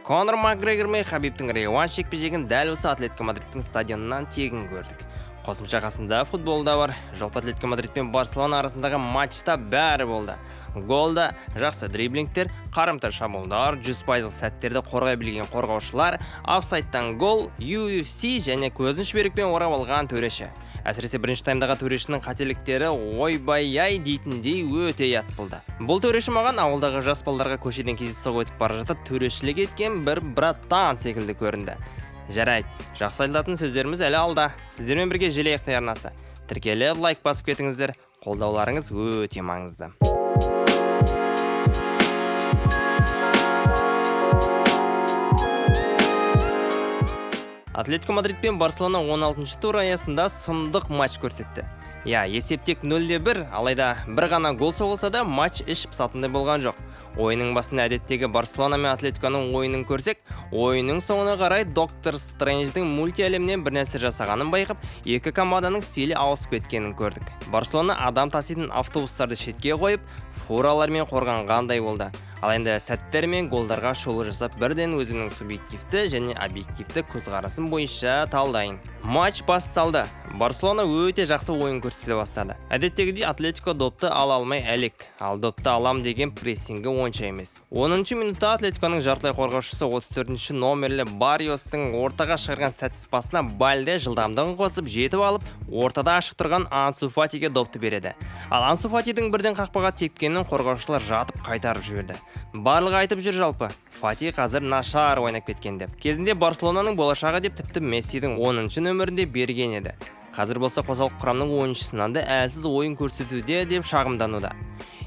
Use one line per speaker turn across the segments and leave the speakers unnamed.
Конор Макгрегор мен Хабибтің реванш жекпе-жегін дәл осы Атлетико Мадридтің стадионынан тегін көрдік. Қосымша қасында футболда бар. Жалпы Атлетико Мадрид пен Барселона арасындағы матчта бәрі болды. Голда, жақсы дриблингтер, қарымта шабуылдар, 100% сәттерді қорғай білген қорғаушылар, офсайдтан гол, UFC және көзін шүберекпен орап алған төреші. Әсіресе бірінші таймдағы төрешінің қателіктері ойбай-ай дейтіндей өте ят болды. Бұл төреші маған ауылдағы жас балдарға көшеден кездейсоқ өтіп бара жатып төрешілік еткен бір братан секілді көрінді. Жарайды, жақсы айтылатын сөздеріміз әлі алда. Сіздермен бірге желаяқ арнасы. Тіркеліп, лайк басып кетіңіздер. Қолдауларыңыз өте маңызды. Атлетико Мадрид пен Барселона 16-шы тур аясында сұмдық матч көрсетті. Есептек 0-1, алайда бір ғана гол соғылса да матч іш пысатындай болған жоқ. Ойынның басында әдеттегі Барселона мен Атлетиконың ойынын көрсек, ойынның соңына қарай Доктор Стрэндждің мультиәлемнен бір нәрсе жасағанын байқап, екі команданың стилі ауысып кеткенін көрдік. Барселона адам таситын автобустарды шетке қойып, фуралармен қорғанғандай болды. Ал енді сәттер мен голдарға шолу жасап, бірден өзімнің субъективті және объективті көзқарасым бойынша талдайын. Матч басталды. Барселона өте жақсы ойын көрсете бастады. Әдеттегідей Атлетико допты ала алмай әлек, ал допты алам деген прессингі онша емес. 10-шы минутта Атлетиконың жартылай қорғаушысы 34-ші номерлі Барриостың ортаға шығарған сәтсіз пасына Балде жылдамдығын қосып жетіп алып, ортада ашық тұрған Ансу Фатиге допты береді. Ал Ансу Фатидің бірден қақпаға тепкенін қорғаушылар жатып қайтарып жіберді. Барлығы айтып жүр жалпы, Фати қазір нашар ойнап кеткен деп. Кезінде Барселонаның болашағы деп тіпті Мессидің 10-шы нөмірінде берген еді. Қазір болса қосалық құрамның ойыншысынан да әлсіз ойын көрсетуде деп шағымдануда.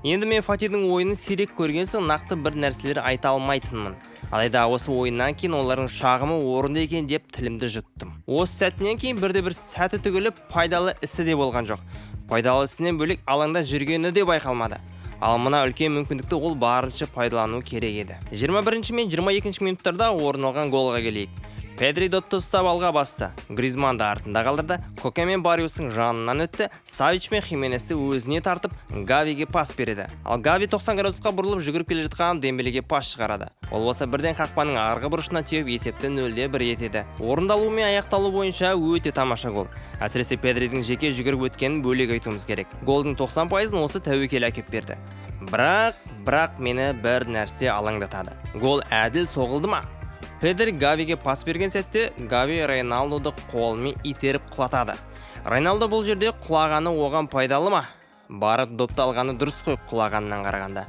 Енді мен Фатидің ойынын сирек көрген соң нақты бір нәрселер айта алмайтынмын. Алайда осы ойыннан кейін олардың шағымы орынды екен деп тілімді жұттым. Осы сәттен кейін бірде-бір сәті түгіліп пайдалы ісі де болған жоқ. Пайдалы ісінен бөлек алаңда жүргені де байқалмады. Ал мына үлкен мүмкіндікті ол барынша пайдалану керек еді. 21 мен 22 минуттарда орын алған голға келейік. Педри допты ұстап алға басты. Гризман да артында қалдырды. Коке мен Барриостың жанынан өтті. Савич мен Хименесті өзіне тартып, Гавиге пас береді. Ал Гави 90 градусқа бұрылып жүгіріп келе жатқан Дембелеге пас шығарады. Ол болса бірден қақпаның арғы бұрышына теуіп есепті 0-1 етеді. Орындалу мен аяқталу бойынша өте тамаша гол. Әсіресе Педридің жеке жүгіріп өткенін бөлек айтуымыз керек. Голдың 90%-ын осы тәуекел әкеп берді. Бірақ мені бір нәрсе алаңдатады. Гол әділ соғылды ма? Педри Гавиге пас берген сәтте Гави Рейналдоды қолымен итеріп құлатады. Рейналдо бұл жерде құлағаны оған пайдалы ма? Барып допты алғаны дұрыс қой құлағаннан қарағанда.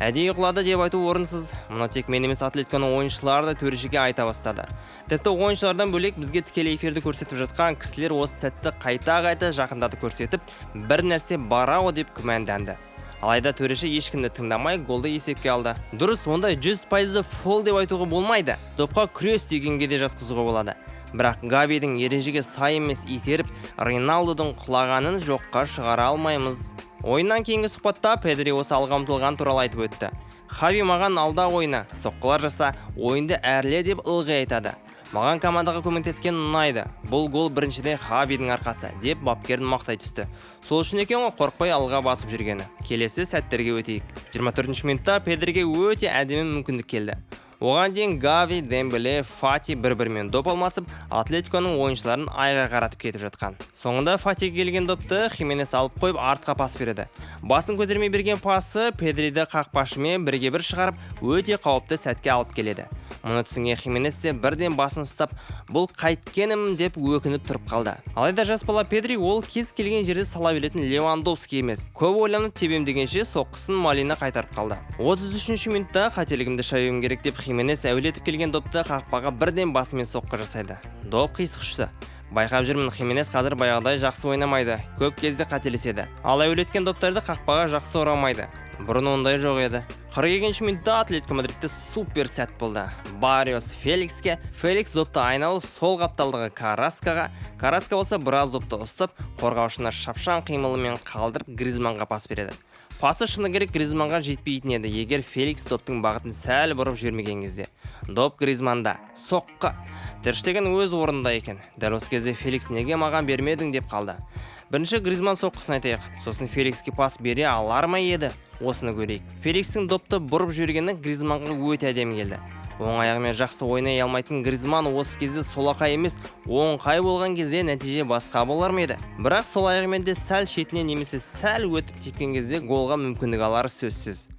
Әдейі құлады деп айту орынсыз. Мұны тек мен емес Атлетиконың ойыншылары да төрешіге айта бастады. Тіпті ойыншылардан бөлек бізге тікелей эфирді көрсетіп жатқан кісілер осы сәтті қайта жақындатып көрсетіп, бір нәрсе бар-ау деп күмәнданды. Алайда төреші ешкімді тыңдамай голды есепке алды. Дұрыс, ондай 100% фол деп айтуға болмайды. Допқа күрес дегенге де жатқызуға болады. Бірақ Гавидің ережеге сай емес итеріп, Рейналдоның құлағанын жоққа шығара алмаймыз. Ойыннан кейінгі сұхбатта Педри осы алға ұмтылған туралы айтып өтті. Хави маған алда ойна, соққылар жаса, ойынды әрле деп ылғи айтады. Маған командаға көмектескен ұнайды. Бұл гол біріншіден Хавидің арқасы деп бапкерін мақтай түсті. Сол үшін екен ғой қорқпай алға басып жүргені. Келесі сәттерге өтейік. 24-ші минутта Педриге өте әдемі мүмкіндік келді. Оған дейін Гави, Дембеле, Фати бір-бірімен доп алмасып, Атлетиконың ойыншыларын айға қаратып кетіп жатқан. Соңында Фатиге келген допты Хименес алып қойып артқа пас береді. Басын көтермей берген пасы Педриді қақпашымен бірге-бір шығарып, өте қауіпті сәтке алып келеді. Мұны түсінген Хименес те бірден басын ұстап, бұл қайткенім деп өкініп тұрып қалды. Алайда жас бала Педри ол кез келген жерде сала беретін Левандовски емес. Көп ойланып тебем дегенше соққысын Малина қайтарып қалды. 33-ші минутта қателігімді шаюым керек деп Хименес әуелетіп келген допты қақпаға бірден басымен соққы жасайды. Доп қисық ұшты. Байқап жүрмін, Хименес қазір баяғыдай жақсы ойнамайды, көп кезде қателеседі. Ал әуелеткен доптарды қақпаға жақсы ұрамайды. Бұрын ондай жоқ еді. 42-ші минутта Атлетико Мадридте супер сәт болды. Барриос Феликске, Феликс допты айналып сол қапталдағы Караскаға. Караска болса біраз допты ұстап, қорғаушына шапшаң қимылымен қалдырып Гризманға пас береді. Пасы шыны керек Гризманға жетпейтін еді, егер Феликс доптың бағытын сәл бұрып жүрмеген кезде. Доп Гризманда. Соққы. Тер Штеген өз орнында екен. Дәл осы кезде Феликс неге маған бермедің деп қалды. Бірінші Гризман соққысын айтайық. Сосын Феликске пас бере алар ма еді? Осыны көрейік. Феликстің допты бұрып жүргені Гризманға өте әдемі келді. Оң аяғымен жақсы ойнай алмайтын Гризман осы кезде солақай емес, оңқай болған кезде нәтиже басқа болар ма еді? Бірақ сол аяғымен де сәл шетіне немесе сәл өтіп тепкен кезде голға мүмкіндік алары сөзсіз.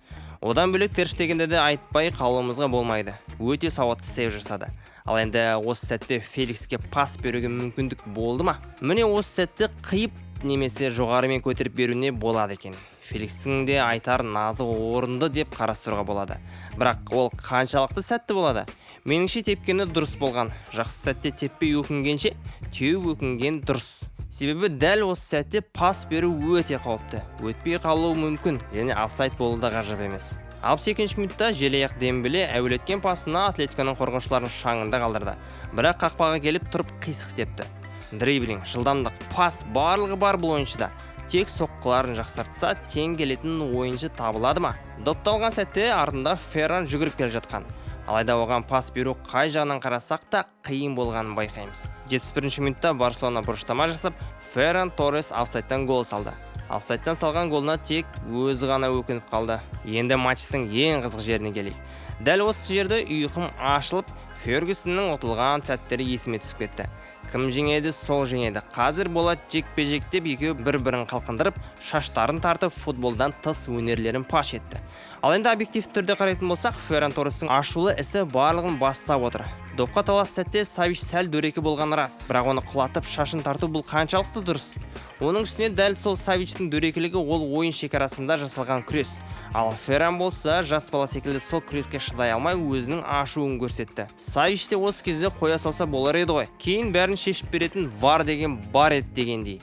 Одан бөлек Тер Штегенді де айтпай қалуымызға болмайды. Өте сауатты сейв жасады. Ал енді осы сәтте Феликске пас беруге мүмкіндік болды ма? Міне осы сәтте қиып немесе жоғарымен көтеріп беруіне болады екен. Феликстің де айтар назы орынды деп қарастыруға болады. Бірақ ол қаншалықты сәтті болады? Меніңше тепкені дұрыс болған. Жақсы сәтте теппей өкінгенше, теуіп өкінген дұрыс. Себебі дәл осы сәтте пас беру өте қауіпті. Өтпей қалуы мүмкін және офсайд болуы да ғажап емес. 62-ші минутта желаяқ Дембеле әуелеткен пасына Атлетиконың қорғаушыларын шаңында қалдырды. Бірақ қақпаға келіп тұрып қисық тепті. Дриблинг, жылдамдық, пас барлығы бар бұл ойыншыда. Тек соққыларын жақсартса, тең келетін ойыншы табылады ма? Допталған сәтте артында Ферран жүгіріп келе жатқан. Алайда оған пас беру қай жағынан қарасақ та қиын болғанын байқаймыз. 71-ші минутта Барселона бұрыштама жасап, Ферран Торрес офсайдтан гол салды. Офсайдтан салған голына тек өзі ғана өкініп қалды. Енді матчтың ең қызық жеріне келейік. Дәл осы жерде ұйқым ашылып, Фергюсонның ұтылған сәттері есіме түсіп кетті. Кім жеңеді, сол жеңеді. Қазір болады жекпе-жек деп екеуі бір-бірін қалқындырып, шаштарын тартып, футболдан тыс өнерлерін паш етті. Ал енді объективті түрде қарайтын болсақ, Ферран Торрестің ашулы ісі барлығын бастап отыр. Допқа талас сәтте Савич сәл дөрекі болған рас, бірақ оны құлатып шашын тарту бұл қаншалықты дұрыс. Оның үстіне дәл сол Савичтің дөрекілігі ол ойын шекарасында жасалған күрес. Ал Ферран болса, жас бала секілді сол күреске шыдай алмай өзінің ашуын көрсетті. Савич те осы кезде қоя салса болар еді ғой. Кейін бәрін шешіп беретін var деген бар еді дегендей.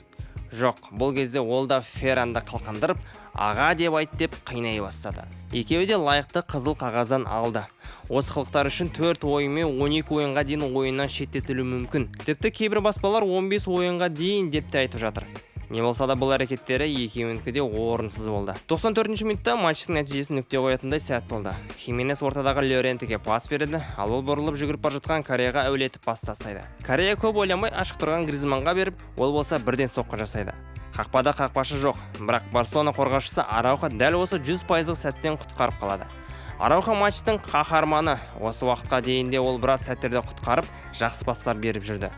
Жоқ, бұл кезде ол да Ферранды қалқандырып, аға деп айт деп қинай бастады. Екеуі де лайықты қызыл қағаздан алды. Осы қылықтар үшін 4 ойынмен 12 ойынға дейін ойыннан шеттетілуі мүмкін. Тіпті кейбір баспалар 15 ойынға дейін деп те айтып жатыр. Не болса да бұл әрекеттері екеуінікі де орынсыз болды. 94-ші минутта матчтың нәтижесін нүкте қоятындай сәт болды. Хименес ортадағы Лорентеге пас береді, ал ол бұрылып жүгіріп бара жатқан Кореяға әуелетіп пас тастайды. Корея көп ойламай ашық тұрған Гризманға беріп, ол болса бірден соққы жасайды. Қақпада қақпашы жоқ, бірақ Барселона қорғаушысы Арауха дәл осы 100% сәттен құтқарып қалады. Арауха матчтың қаһарманы. Осы уақытқа дейінде ол біраз сәттерде құтқарып, жақсы пастар беріп жүрді.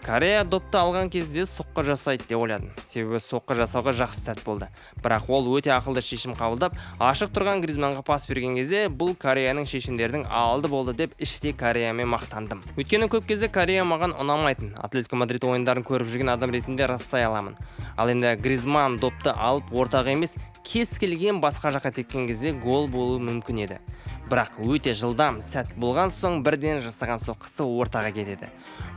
Корея допты алған кезде соққы жасайды деп ойладым. Себебі соққы жасауға жақсы сәт болды. Бірақ ол өте ақылды шешім қабылдап, ашық тұрған Гризманға пас берген кезде бұл Кореяның шешімдердің алды болды деп іштей Кореямен мақтандым. Өйткені көп кезде Корея маған ұнамайтын. Атлетико Мадрид ойындарын көріп жүрген адам ретінде растай аламын. Ал енді Гризман допты алып ортаға емес, кез келген басқа жаққа тепкен кезде гол болуы мүмкін еді. Бірақ өте жылдам сәт болған соң бірден жасаған соққысы ортаға кетеді.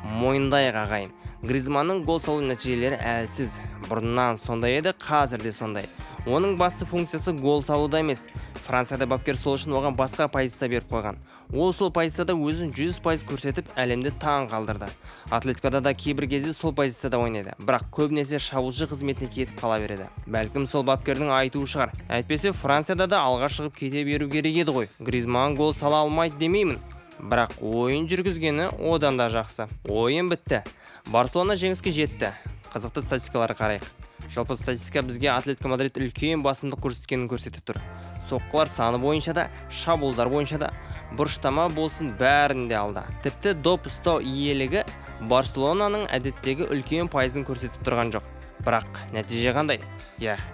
Мойындайық ағайын. Гризманның гол салу нәтижелері әлсіз. Бұрыннан сондай еді, қазір де сондай. Оның басты функциясы гол салуда емес. Францияда бапкер сол үшін оған басқа позиция беріп қойған. Ол сол позицияда өзін 100% көрсетіп, әлемді таң қалдырды. Атлетикода да кейбір кезде сол позицияда ойнайды, бірақ көбінесе шабуылшы қызметіне кетіп қала береді. Бәлкім сол бапкердің айтуы шығар. Әйтпесе Францияда да алға шығып кете беру керек еді ғой. Гризман гол сала алмайды демеймін. Бірақ ойын жүргізгені одан да жақсы. Ойын бітті. Барселона жеңіске жетті. Қызықты статистикалары қарайық. Жалпы статистика бізге Атлетико Мадрид үлкен басымдық көрсеткенін көрсетіп тұр. Соққылар саны бойынша да, шабуылдар бойынша да, бұрыштама болсын бәрінде алды. Тіпті доп ұстау иелігі Барселонаның әдеттегі үлкен пайызын көрсетіп тұрған жоқ. Бірақ нәтиже қандай?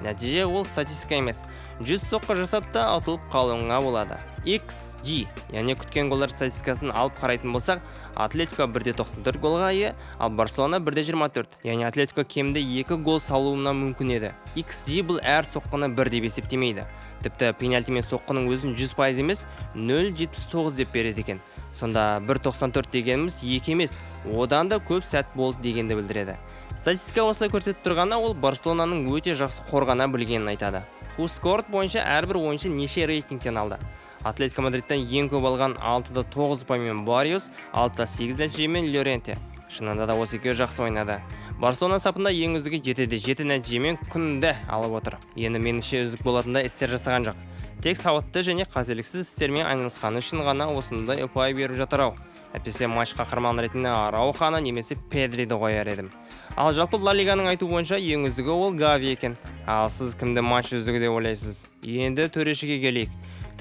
Нәтиже ол статистика емес. 100 соққы жасап та ұтылып қалуыңа болады. XG, яғни күткен голдар статистикасын алып қарайтын болсақ, Атлетико 1.94 голға ие, ал Барселона 1.24. Яғни Атлетико кемінде 2 гол салуына мүмкін еді. XG бұл әр соққыны 1 деп есептемейді. Тіпті пенальтимен соққының өзін 100% емес, 0.79 деп береді екен. Сонда 1.94 дегеніміз 2 емес, одан да көп сәт болды дегенді білдіреді. Статистика осылай көрсетіп тұрғанда ол Барселонаның өте жақсы қорғана білгенін айтады. Хускорт бойынша әрбір ойыншы неше рейтингтен алды. Атлетико Мадридтен ең көп алған 6-9 ұпаймен Барриос, 6-8 нәтижемен Лоренте. Шынында да осы екеуі жақсы ойнады. Барселона сапында ең үздігі 7-7 нәтижемен күнді алып отыр. Енді меніңше үздік болатындай істер жасаған жоқ. Тек сауатты және қателіксіз істермен айналысқаны үшін ғана осындай ұпай беріп жатыр ау. Әйтпесе матч қаһарманы ретінде Арауханы немесе Педриді қояр едім. Ал жалпы Ла Лиганың айтуы бойынша ең үздігі ол Гави екен. Ал сіз кімді матч үздігі деп ойлайсыз? Енді төрешіге келейік.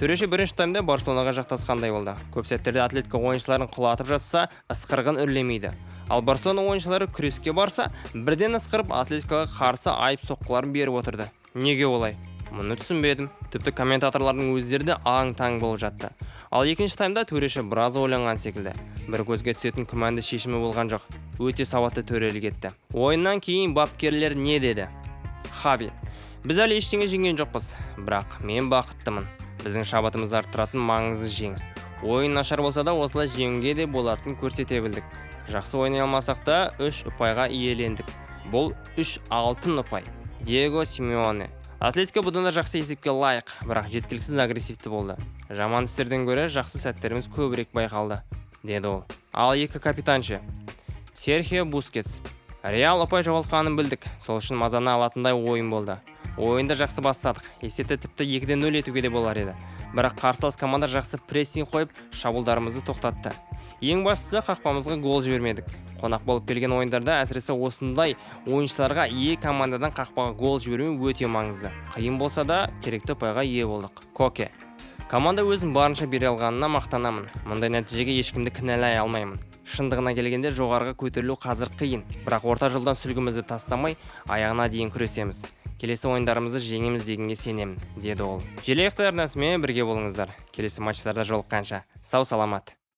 Төреші бірінші таймда Барселонаға жақтасқандай болды. Көп сәттерде Атлетико ойыншыларын құлатып жатса, ысқырығын үрлемейді. Ал Барселона ойыншылары күреске барса, бірден ысқырып Атлетикоға қарсы айып соққыларын беріп отырды. Неге олай? Мұны түсінбедім. Тіпті комментаторлардың өздері де аң-таң болып жатты. Ал екінші таймда төреші біраз ойланған секілді. Бір көзге түсетін күмәнді шешімі болған жоқ. Өте сауатты төрелік етті. Ойыннан кейін бапкерлер не деді? Хави: біз әлі ештеңе жеңген жоқпыз, бірақ мен бақыттымын. Біздің шабытымызды арттыратын маңызды жеңіс. Ойын нашар болса да осылай жеңуге де болатынын көрсете білдік. Жақсы ойнай алмасақ та 3 ұпайға иелендік. Бұл 3 алтын ұпай. Диего Симеоне: Атлетико бұдан да жақсы есепке лайық, бірақ жеткіліксіз агрессивті болды. Жаман істерден гөрі жақсы сәттеріміз көбірек байқалды, деді ол. Ал екі капитаншы Серхио Бускетс: Реал ұпай жоғалтқанын білдік, сол үшін мазаны алатындай ойын болды. Ойында жақсы бастадық, есепті тіпті 2-0 етуге де болар еді. Бірақ қарсылас команда жақсы прессинг қойып, шабуылдарымызды тоқтатты. Ең бастысы қақпамызға гол жібермедік. Қонақ болып келген ойындарда әсіресе осындай ойыншыларға командадан қақпаға гол жібермеу өте маңызды. Қиын болса да керекті ұпайға ие болдық. Коке: команда өзін барынша бере алғанына мақтанамын. Мұндай нәтижеге ешкімді кінәлай алмаймын. Шындығына келгенде жоғарыға көтерілу қазір қиын, бірақ орта жолдан сүлгімізді тастамай, аяғына дейін күресеміз. Келесі ойындарымызды жеңеміз дегенге сенемін, деді ол. Желаяқты арнасымен бірге болыңыздар. Келесі матчтарда жолыққанша сау саламат.